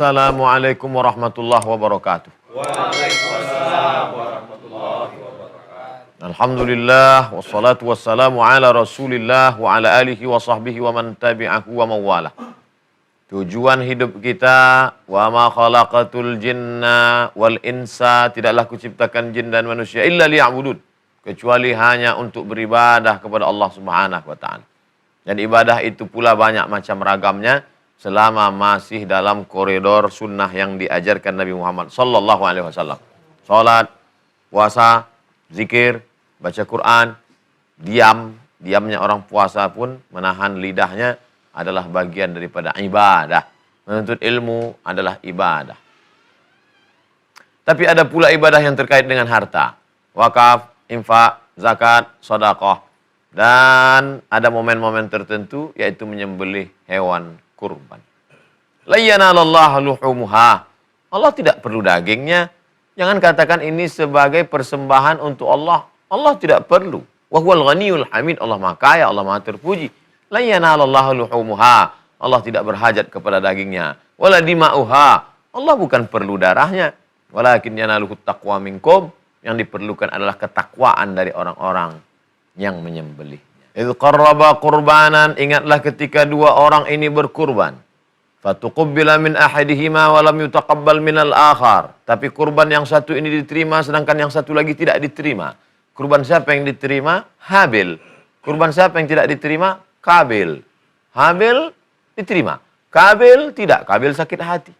Assalamualaikum warahmatullahi wabarakatuh. Waalaikumsalam warahmatullahi wabarakatuh. Alhamdulillah wassalatu wassalamu ala Rasulillah wa ala alihi wa sahbihi wa man tabi'ahu wa mawalah. Tujuan hidup kita, wa ma khalaqatul jinna wal insa, tidaklah kuciptakan jin dan manusia illa liya'budun, kecuali hanya untuk beribadah kepada Allah Subhanahu wa taala. Dan ibadah itu pula banyak macam ragamnya, selama masih dalam koridor sunnah yang diajarkan Nabi Muhammad sallallahu alaihi wasallam. Salat, puasa, zikir, baca Quran, diamnya orang puasa pun menahan lidahnya adalah bagian daripada ibadah. Menuntut ilmu adalah ibadah. Tapi ada pula ibadah yang terkait dengan harta. Wakaf, infak, zakat, sedekah. Dan ada momen-momen tertentu yaitu menyembelih hewan kurban. La yanalallahu luhumuha. Allah tidak perlu dagingnya. Jangan katakan ini sebagai persembahan untuk Allah. Allah tidak perlu. Wa huwal ghaniyul hamid. Allah Maha Kaya, Allah Maha Terpuji. La yanalallahu luhumuha. Allah tidak berhajat kepada dagingnya. Wala dima'uha. Allah bukan perlu darahnya. Walakin yanaluhut taqwa minkum. Yang diperlukan adalah ketakwaan dari orang-orang yang menyembelihnya. Idh qarraba qurbanan, ingatlah ketika dua orang ini berkurban. Fatuqubbila min ahadihima wa lam yutaqabbal minal akhar. Tapi kurban yang satu ini diterima sedangkan yang satu lagi tidak diterima. Kurban siapa yang diterima? Habil. Kurban siapa yang tidak diterima? Kabil. Habil diterima. Kabil tidak. Kabil sakit hati.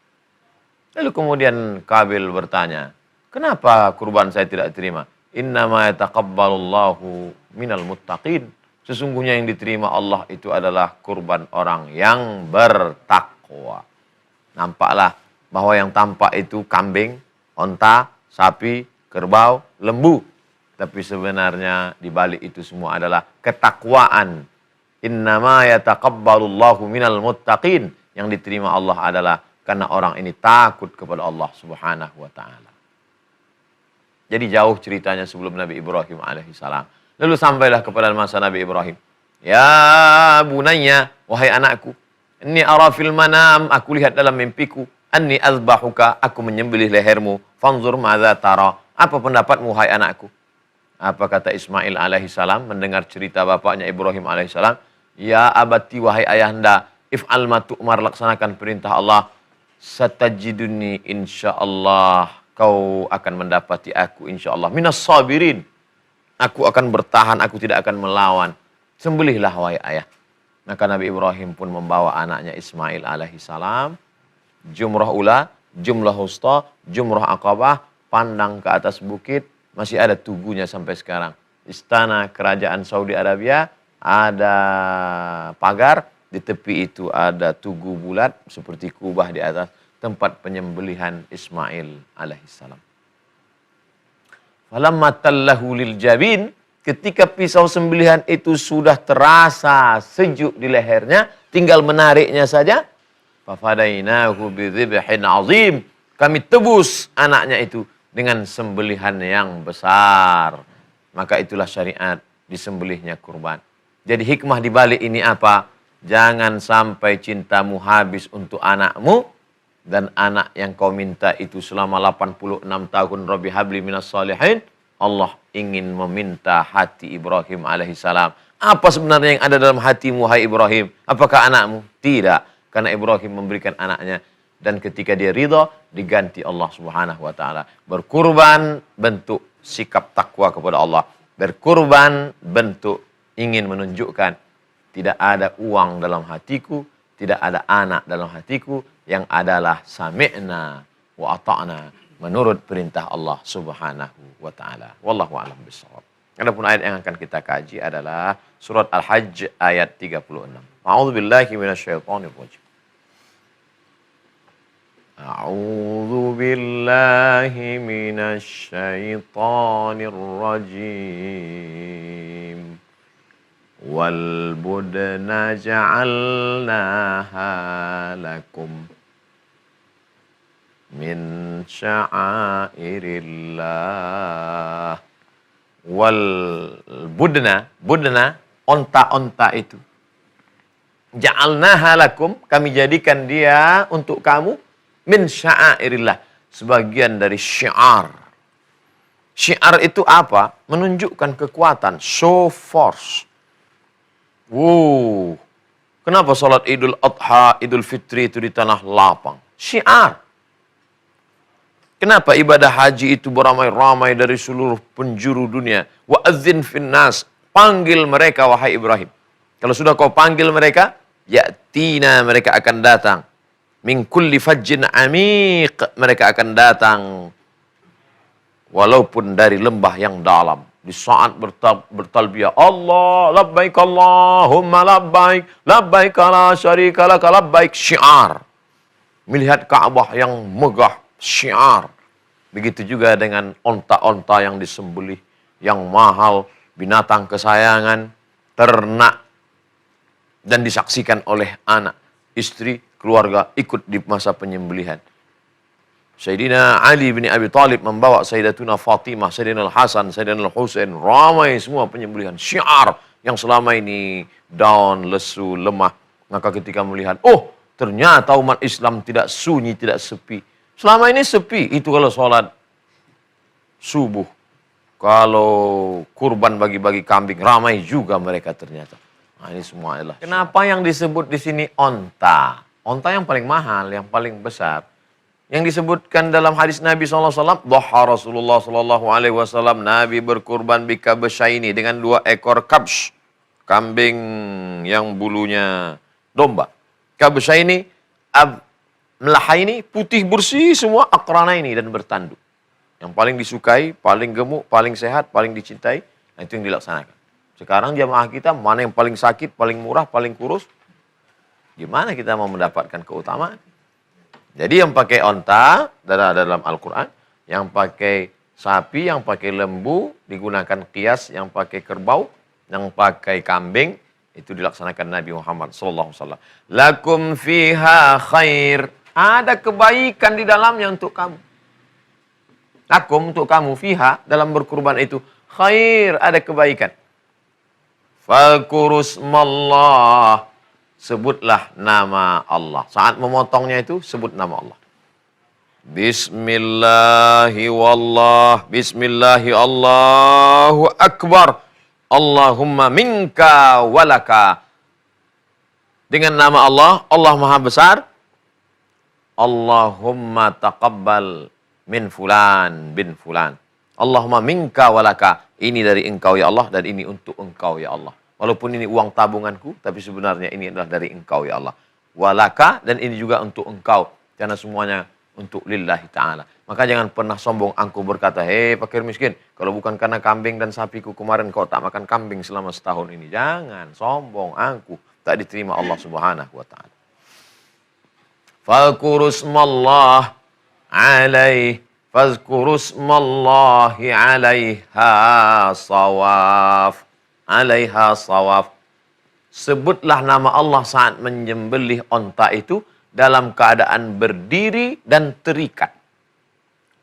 Lalu kemudian Kabil bertanya, kenapa kurban saya tidak diterima? Innama yataqabbalullahu minal muttaqin. Sesungguhnya yang diterima Allah itu adalah kurban orang yang bertakwa. Nampaklah bahwa yang tampak itu kambing, onta, sapi, kerbau, lembu. Tapi sebenarnya di balik itu semua adalah ketakwaan. Innama yataqabbalullahu minal muttaqin. Yang diterima Allah adalah karena orang ini takut kepada Allah Subhanahu wa taala. Jadi jauh ceritanya sebelum Nabi Ibrahim alaihissalam. Lalu sampailah kepada masa Nabi Ibrahim. Ya bunayya, wahai anakku. Inni ara fil manam, aku lihat dalam mimpiku. Anni azbahuka, aku menyembelih lehermu. Fanzur madza tara. Apa pendapatmu, wahai anakku? Apa kata Ismail alaihissalam mendengar cerita bapaknya Ibrahim alaihissalam? Ya abati, wahai ayahanda. If'al ma tu'mar, laksanakan perintah Allah. Satajiduni insyaallah. Kau akan mendapati aku insyaallah minas sabirin. Aku akan bertahan, aku tidak akan melawan. Sembelihlah wahai ayah. Maka Nabi Ibrahim pun membawa anaknya Ismail alaihissalam. Jumrah ula, jumrah wusta, jumrah aqabah. Pandang ke atas bukit. Masih ada tugunya sampai sekarang. Istana kerajaan Saudi Arabia. Ada pagar. Di tepi itu ada tugu bulat. Seperti kubah di atas. Tempat penyembelihan Ismail alaihissalam. Falamma tallahu lil jabin, ketika pisau sembelihan itu sudah terasa sejuk di lehernya, tinggal menariknya saja. Fafadainahu bidzibhin azim, kami tebus anaknya itu dengan sembelihan yang besar. Maka itulah syariat disembelihnya kurban. Jadi hikmah di balik ini apa? Jangan sampai cintamu habis untuk anakmu. Dan anak yang kau minta itu selama 86 tahun, Rabbi habli minas salihin. Allah ingin meminta hati Ibrahim alaihissalam. Apa sebenarnya yang ada dalam hatimu, hai Ibrahim? Apakah anakmu? Tidak. Karena Ibrahim memberikan anaknya. Dan ketika dia ridha, diganti Allah Subhanahu wa ta'ala. Berkurban bentuk sikap takwa kepada Allah. Berkurban bentuk ingin menunjukkan tidak ada uang dalam hatiku, tidak ada anak dalam hatiku, yang adalah sami'na wa ata'na, menurut perintah Allah Subhanahu wa taala. Wallahu a'lam bishawab. Adapun ayat yang akan kita kaji adalah surat Al-Hajj ayat 36. A'udzubillahi minasyaitonir rajim. A'udzu billahi minasyaitonir rajim. Wal budna ja'alnaha lakum min sya'airillah. Wal budna, onta-onta itu. Ja'alnaha lakum, kami jadikan dia untuk kamu min sya'airillah, sebagian dari syiar. Syiar itu apa? Menunjukkan kekuatan, show force. Wow. Kenapa salat Idul Adha, Idul Fitri itu di tanah lapang? Syiar. Kenapa ibadah haji itu beramai-ramai dari seluruh penjuru dunia? Wa adzin finnas, panggil mereka wahai Ibrahim. Kalau sudah kau panggil mereka, ya'tina, mereka akan datang. Min kulli fajjin amiq, mereka akan datang. Walaupun dari lembah yang dalam. Di saat bertalbiyah, Allah, labbaik Allahumma labbaik, labbaik la syarika laka labbaik, syiar. Melihat Ka'bah yang megah, syiar. Begitu juga dengan onta-onta yang disembelih, yang mahal, binatang kesayangan, ternak, dan disaksikan oleh anak, istri, keluarga ikut di masa penyembelihan. Sayyidina Ali bin Abi Thalib membawa Sayyidatuna Fatimah, Sayyidina Al-Hasan, Sayyidina Al-Husain, ramai semua penyembelihan. Syiar yang selama ini down, lesu, lemah. Maka ketika melihat, oh ternyata umat Islam tidak sunyi, tidak sepi. Selama ini sepi, itu kalau sholat subuh. Kalau kurban bagi-bagi kambing, ramai juga mereka ternyata. Nah, ini semua adalah. Kenapa yang disebut di sini onta? Onta yang paling mahal, yang paling besar. Yang disebutkan dalam hadis Nabi SAW, Dhaha Rasulullah SAW, Nabi berkurban bikabsyaini, dengan 2 ekor kabsh, kambing yang bulunya domba. Kabsyaini, melahaini, putih bersih semua, akranaini, dan bertanduk. Yang paling disukai, paling gemuk, paling sehat, paling dicintai, nah itu yang dilaksanakan. Sekarang jamaah kita, mana yang paling sakit, paling murah, paling kurus, gimana kita mau mendapatkan keutamaan? Jadi yang pakai onta dalam Al-Quran, yang pakai sapi, yang pakai lembu, digunakan qiyas, yang pakai kerbau, yang pakai kambing, itu dilaksanakan Nabi Muhammad SAW. Lakum fiha khair. Ada kebaikan di dalamnya untuk kamu. Lakum, untuk kamu, fiha, dalam berkurban itu, khair, ada kebaikan. Fakurusmallah. Sebutlah nama Allah. Saat memotongnya itu, sebut nama Allah. Bismillahi wallah. Bismillahi Allahu Akbar. Allahumma minka walaka. Dengan nama Allah, Allah Maha Besar. Allahumma taqabbal min fulan bin fulan. Allahumma minka walaka. Ini dari engkau ya Allah, dan ini untuk engkau ya Allah. Walaupun ini uang tabunganku, tapi sebenarnya ini adalah dari engkau ya Allah. Walaka, dan ini juga untuk engkau. Karena semuanya untuk lillahi ta'ala. Maka jangan pernah sombong angkuh berkata, hei fakir miskin, kalau bukan karena kambing dan sapiku kemarin kau tak makan kambing selama setahun ini. Jangan sombong angkuh. Tak diterima Allah subhanahu wa ta'ala. Fadhkurusmallah alaih. Fadhkurusmallahi alaiha sawaf. Alaiha sawaf. Sebutlah nama Allah saat menyembelih onta itu dalam keadaan berdiri dan terikat.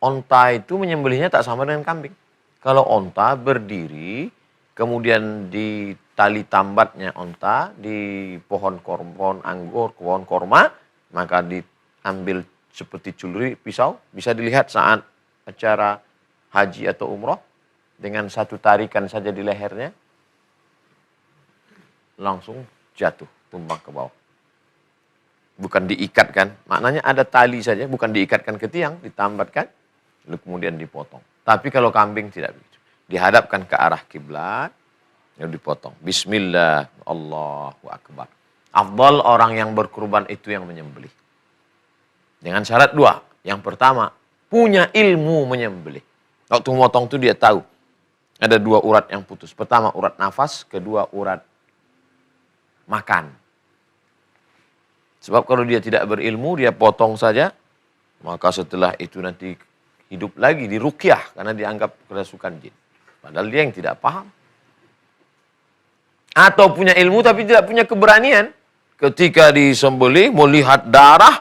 Onta itu menyembelihnya tak sama dengan kambing. Kalau onta berdiri, kemudian di tali tambatnya onta, di pohon anggur, pohon korma, maka diambil seperti celuri pisau, bisa dilihat saat acara haji atau umroh, dengan satu tarikan saja di lehernya, langsung jatuh, tumbang ke bawah. Bukan diikatkan, maknanya ada tali saja, bukan diikatkan ke tiang, ditambatkan, lalu kemudian dipotong. Tapi kalau kambing tidak begitu. Dihadapkan ke arah kiblat, lalu dipotong. Bismillah, Allahu Akbar. Afdal orang yang berkurban itu yang menyembelih. Dengan syarat 2. Yang pertama, punya ilmu menyembelih. Waktu memotong itu dia tahu. Ada 2 urat yang putus. Pertama urat nafas, kedua urat makan. Sebab kalau dia tidak berilmu, dia potong saja, maka setelah itu nanti hidup lagi, diruqyah, karena dianggap kerasukan jin. Padahal dia yang tidak paham. Atau punya ilmu tapi tidak punya keberanian. Ketika disembelih, melihat darah,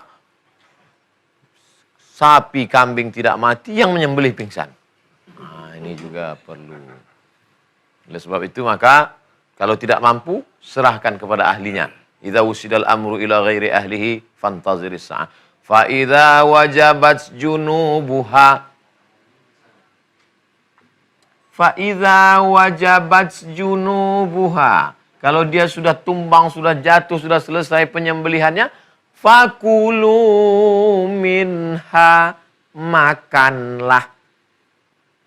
sapi, kambing tidak mati, yang menyembelih pingsan. Nah, ini juga perlu. Oleh sebab itu maka, kalau tidak mampu, serahkan kepada ahlinya. Idza wusidal amru ila ghairi ahlihi fantaziris sa'ah. Fa idza wajabat junubuha. Fa idza wajabat junubuha. Kalau dia sudah tumbang, sudah jatuh, sudah selesai penyembelihannya, fakulu minha, makanlah.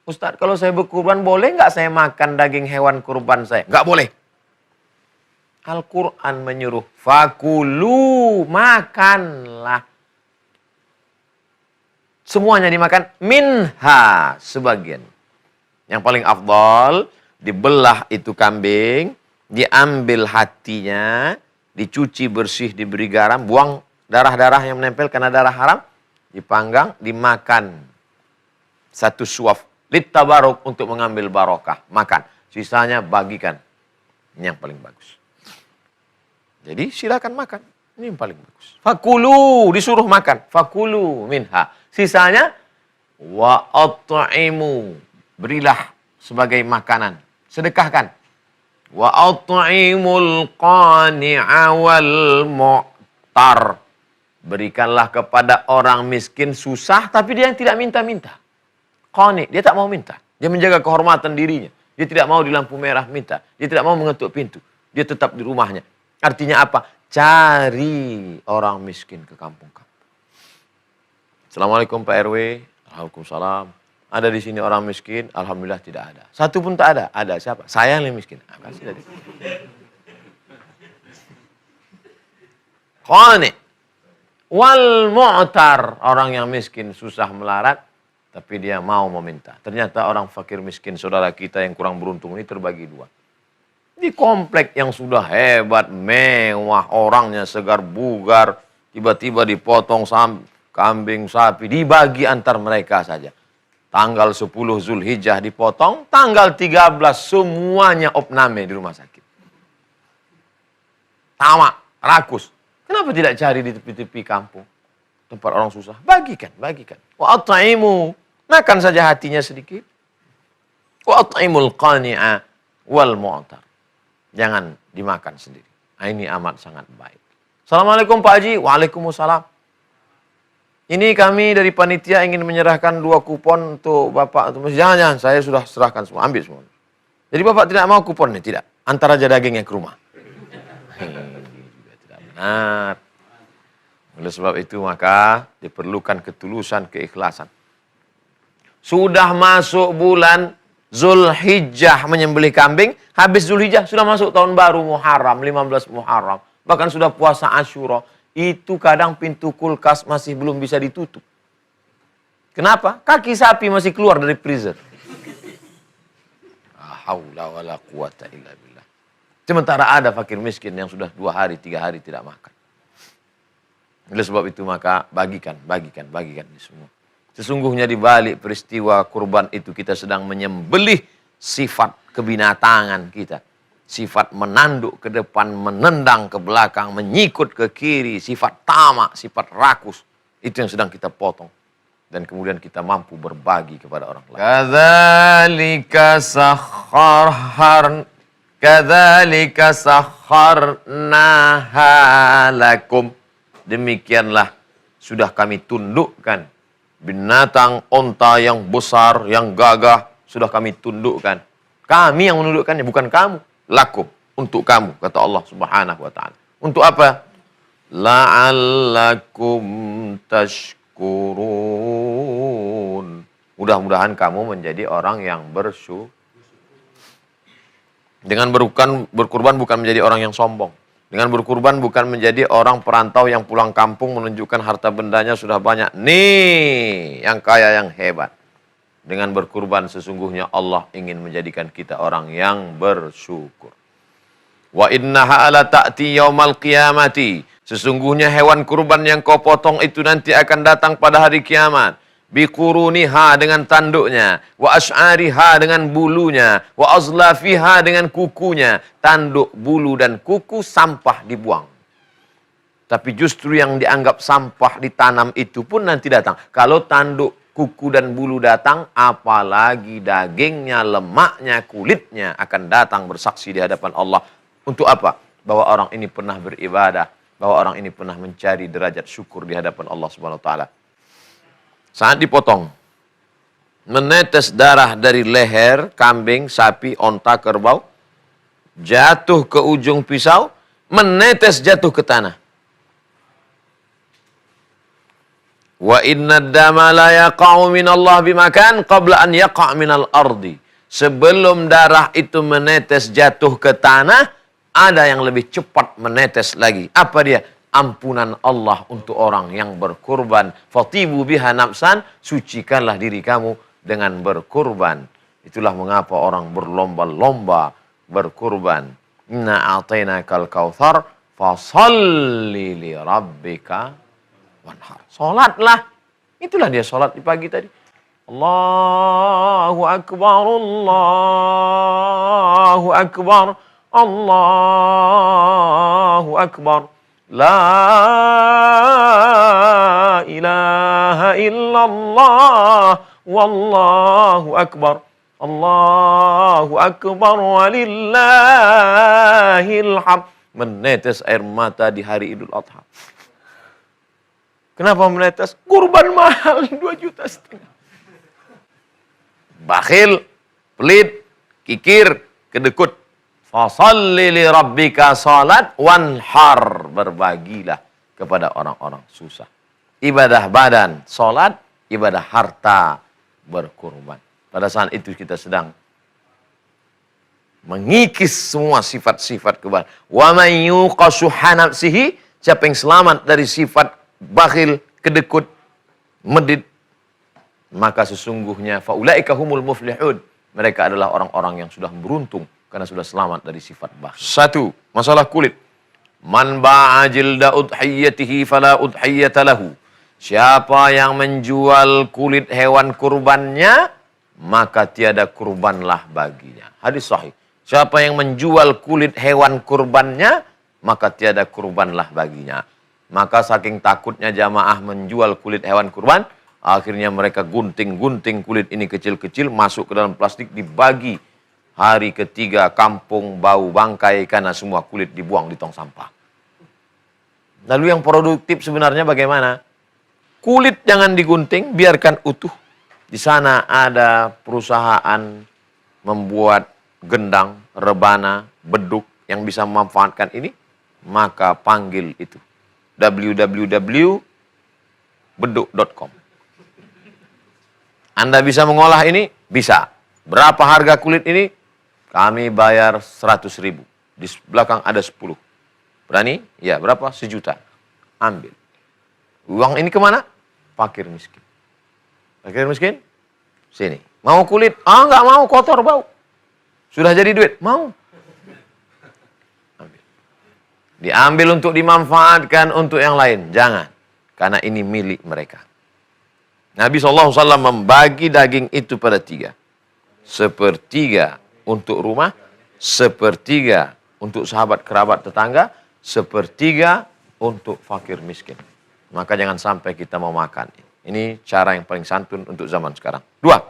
Ustaz, kalau saya berkurban boleh nggak saya makan daging hewan kurban saya? Nggak boleh. Al-Quran menyuruh, fakulu, makanlah. Semuanya dimakan, minha, sebagian. Yang paling afdal, dibelah itu kambing, diambil hatinya, dicuci bersih, diberi garam, buang darah-darah yang menempel karena darah haram, dipanggang, dimakan. Satu suaf, littabaruk, untuk mengambil barokah, makan. Sisanya bagikan. Ini yang paling bagus. Jadi silakan makan. Ini yang paling bagus. Fakulu, disuruh makan. Fakulu minha. Sisanya, wa at'imu, berilah sebagai makanan. Sedekahkan. Wa at'imul qani'a wal mu'tar. Berikanlah kepada orang miskin susah, tapi dia yang tidak minta-minta. Qani, dia tak mau minta. Dia menjaga kehormatan dirinya. Dia tidak mau di lampu merah minta. Dia tidak mau mengetuk pintu. Dia tetap di rumahnya. Artinya apa? Cari orang miskin ke kampung-kampung. Assalamualaikum Pak RW. Waalaikumsalam. Ada di sini orang miskin? Alhamdulillah tidak ada. Satu pun tak ada. Ada siapa? Saya yang miskin. Kasih tadi. Qani. Wal mu'tar. Orang yang miskin susah melarat, tapi dia mau meminta. Ternyata orang fakir miskin, saudara kita yang kurang beruntung ini terbagi dua. Di komplek yang sudah hebat, mewah, orangnya segar bugar, tiba-tiba dipotong kambing, sapi, dibagi antar mereka saja. Tanggal 10 Zulhijjah dipotong, tanggal 13 semuanya opname di rumah sakit. Tamak, rakus. Kenapa tidak cari di tepi-tepi kampung? Tempat orang susah. Bagikan, bagikan. Wa at'imu, makan saja hatinya sedikit. Wa at'imul qani'a wal mu'tar. Jangan dimakan sendiri. Nah, ini amat sangat baik. Assalamualaikum Pak Haji. Waalaikumsalam. Ini kami dari panitia ingin menyerahkan 2 kupon untuk Bapak. Jangan, saya sudah serahkan semua. Ambil semua. Jadi Bapak tidak mau kuponnya? Tidak. Antar aja dagingnya ke rumah. Juga tidak benar. Oleh sebab itu maka diperlukan ketulusan, keikhlasan. Sudah masuk bulan Zulhijjah menyembelih kambing, habis Zulhijjah sudah masuk tahun baru Muharram, 15 Muharram. Bahkan sudah puasa Asyura. Itu kadang pintu kulkas masih belum bisa ditutup. Kenapa? Kaki sapi masih keluar dari freezer. La haula wala quwata illa billah. Sementara ada fakir miskin yang sudah 2 hari, 3 hari tidak makan. Oleh sebab itu maka bagikan ini semua. Sesungguhnya di balik peristiwa kurban itu kita sedang menyembelih sifat kebinatangan kita. Sifat menanduk ke depan, menendang ke belakang, menyikut ke kiri, sifat tamak, sifat rakus. Itu yang sedang kita potong. Dan kemudian kita mampu berbagi kepada orang lain. Kadzalika sakharnaha lakum. Demikianlah sudah kami tundukkan binatang onta yang besar, yang gagah, sudah kami tundukkan. Kami yang menundukkannya, bukan kamu. Lakum, untuk kamu, kata Allah Subhanahu wa ta'ala. Untuk apa? La'allakum tashkurun. Mudah-mudahan kamu menjadi orang yang bersyukur. Dengan berkurban bukan menjadi orang yang sombong. Dengan berkurban bukan menjadi orang perantau yang pulang kampung menunjukkan harta bendanya sudah banyak. Nih, yang kaya, yang hebat. Dengan berkurban sesungguhnya Allah ingin menjadikan kita orang yang bersyukur. Wa innaha ala ta'ti yaumal qiyamati. Sesungguhnya hewan kurban yang kau potong itu nanti akan datang pada hari kiamat. Biquruniha, dengan tanduknya, wa ash'ariha, dengan bulunya, wa azlafiha, dengan kukunya. Tanduk, bulu dan kuku sampah dibuang. Tapi justru yang dianggap sampah ditanam itu pun nanti datang. Kalau tanduk, kuku dan bulu datang, apalagi dagingnya, lemaknya, kulitnya akan datang bersaksi di hadapan Allah. Untuk apa? Bahwa orang ini pernah beribadah, bahwa orang ini pernah mencari derajat syukur di hadapan Allah Subhanahu wa taala. Saat dipotong, menetes darah dari leher kambing, sapi, onta, kerbau, jatuh ke ujung pisau, menetes jatuh ke tanah. Wa inna dama la yaqa'u minallah bimakan qabla an yaqa' minal ardi. Sebelum darah itu menetes jatuh ke tanah, ada yang lebih cepat menetes lagi. Apa dia? Ampunan Allah untuk orang yang berkurban. Fatibu biha nafsan, sucikanlah diri kamu dengan berkurban. Itulah mengapa orang berlomba-lomba berkurban. Inna a'tainakal kautsar fasalli li rabbika wanhar. Salatlah. Itulah dia salat di pagi tadi. Allahu akbar, Allahu akbar, Allahu akbar. La ilaha illallah, wallahu akbar. Allahu akbar walillahil hamd. Menetes air mata di hari Idul Adha. Kenapa menetes? Kurban mahal 2,5 juta. Bakhil, pelit, kikir, kedekut. Fasalli li rabbika salat wanhar. Berbagilah kepada orang-orang susah. Ibadah badan, salat, ibadah harta, berkurban. Pada saat itu kita sedang mengikis semua sifat-sifat kebal. Wa man yuqa shuhha nafsihi, siapa yang selamat dari sifat bakhil, kedekut, medit, maka sesungguhnya faulaika humul muflihun. Mereka adalah orang-orang yang sudah beruntung karena sudah selamat dari sifat bakhil. Satu, masalah kulit. Man ba'a jilda udhiyatihi fala udhiyata lahu. Siapa yang menjual kulit hewan kurbannya, maka tiada kurbanlah baginya. Hadis sahih. Siapa yang menjual kulit hewan kurbannya, maka tiada kurbanlah baginya. Maka saking takutnya jamaah menjual kulit hewan kurban, akhirnya mereka gunting-gunting kulit ini kecil-kecil, masuk ke dalam plastik, dibagi. Hari ketiga kampung bau bangkai karena semua kulit dibuang di tong sampah. Lalu yang produktif sebenarnya bagaimana? Kulit jangan digunting, biarkan utuh. Di sana ada perusahaan membuat gendang, rebana, beduk yang bisa memanfaatkan ini, maka panggil itu. www.beduk.com. Anda bisa mengolah ini? Bisa. Berapa harga kulit ini? Kami bayar 100.000. Di belakang ada 10. Berani? Ya, berapa? 1 juta. Ambil. Uang ini kemana? Fakir miskin. Fakir miskin? Sini. Mau kulit? Ah, nggak mau, kotor, bau. Sudah jadi duit? Mau. Ambil. Diambil untuk dimanfaatkan untuk yang lain. Jangan. Karena ini milik mereka. Nabi SAW membagi daging itu pada 3. 1/3 untuk rumah, 1/3 untuk sahabat, kerabat, tetangga, 1/3 untuk fakir miskin. Maka jangan sampai kita mau makan. Ini cara yang paling santun untuk zaman sekarang. 2.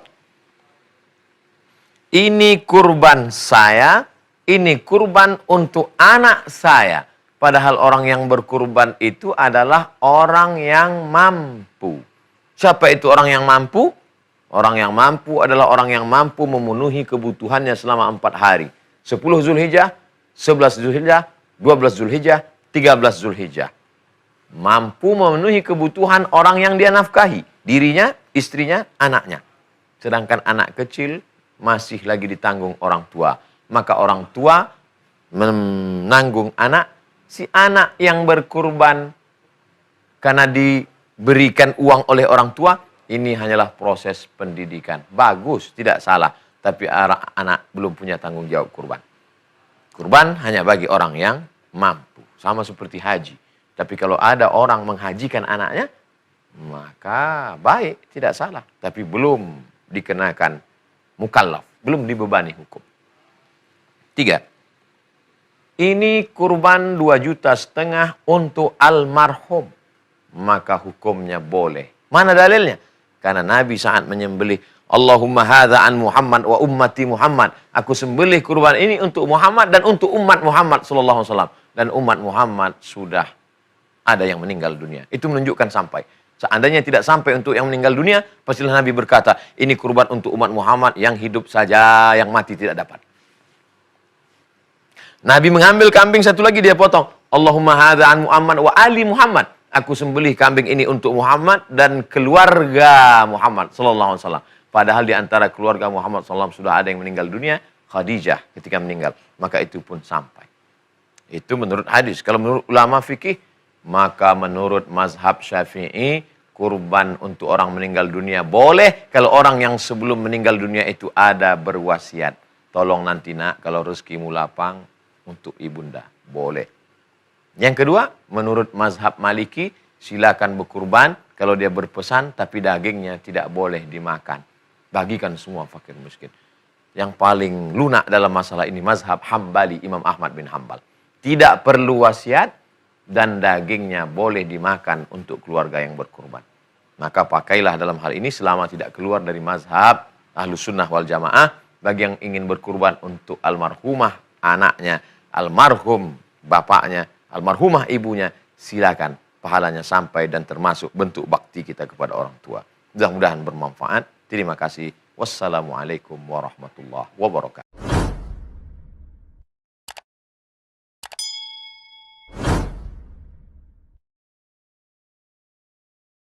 Ini kurban saya, ini kurban untuk anak saya. Padahal orang yang berkurban itu adalah orang yang mampu. Siapa itu orang yang mampu? Orang yang mampu adalah orang yang mampu memenuhi kebutuhannya selama 4 hari. 10 Zulhijjah, 11 Zulhijjah, 12 Zulhijjah, 13 Zulhijjah. Mampu memenuhi kebutuhan orang yang dia nafkahi. Dirinya, istrinya, anaknya. Sedangkan anak kecil masih lagi ditanggung orang tua. Maka orang tua menanggung anak. Si anak yang berkurban karena diberikan uang oleh orang tua, ini hanyalah proses pendidikan. Bagus, tidak salah. Tapi anak belum punya tanggung jawab kurban. Kurban hanya bagi orang yang mampu. Sama seperti haji. Tapi kalau ada orang menghajikan anaknya, maka baik, tidak salah. Tapi belum dikenakan mukallaf. Belum dibebani hukum. 3. Ini kurban 2,5 juta untuk almarhum. Maka hukumnya boleh. Mana dalilnya? Karena Nabi saat menyembelih, Allahumma hadza an Muhammad wa ummati Muhammad. Aku sembelih kurban ini untuk Muhammad dan untuk umat Muhammad sallallahu alaihi wasallam. Dan umat Muhammad sudah ada yang meninggal dunia. Itu menunjukkan sampai. Seandainya tidak sampai untuk yang meninggal dunia, pastilah Nabi berkata, ini kurban untuk umat Muhammad yang hidup saja, yang mati tidak dapat. Nabi mengambil kambing satu lagi, dia potong. Allahumma hadza an Muhammad wa ali Muhammad. Aku sembelih kambing ini untuk Muhammad dan keluarga Muhammad sallallahu alaihi wasallam. Padahal di antara keluarga Muhammad sallallahu alaihi wasallam sudah ada yang meninggal dunia, Khadijah ketika meninggal. Maka itu pun sampai. Itu menurut hadis. Kalau menurut ulama fikih, maka menurut mazhab Syafi'i, kurban untuk orang meninggal dunia boleh kalau orang yang sebelum meninggal dunia itu ada berwasiat. Tolong nanti nak, kalau rezekimu lapang untuk ibunda. Boleh. Yang kedua, menurut mazhab Maliki, silakan berkurban kalau dia berpesan, tapi dagingnya tidak boleh dimakan. Bagikan semua fakir miskin. Yang paling lunak dalam masalah ini, mazhab Hambali, Imam Ahmad bin Hambal. Tidak perlu wasiat, dan dagingnya boleh dimakan untuk keluarga yang berkurban. Maka pakailah dalam hal ini selama tidak keluar dari mazhab Ahlus Sunnah wal Jamaah. Bagi yang ingin berkurban untuk almarhumah anaknya, almarhum bapaknya, almarhumah ibunya, silakan. Pahalanya sampai dan termasuk bentuk bakti kita kepada orang tua. Mudah-mudahan bermanfaat. Terima kasih. Wassalamualaikum warahmatullahi wabarakatuh.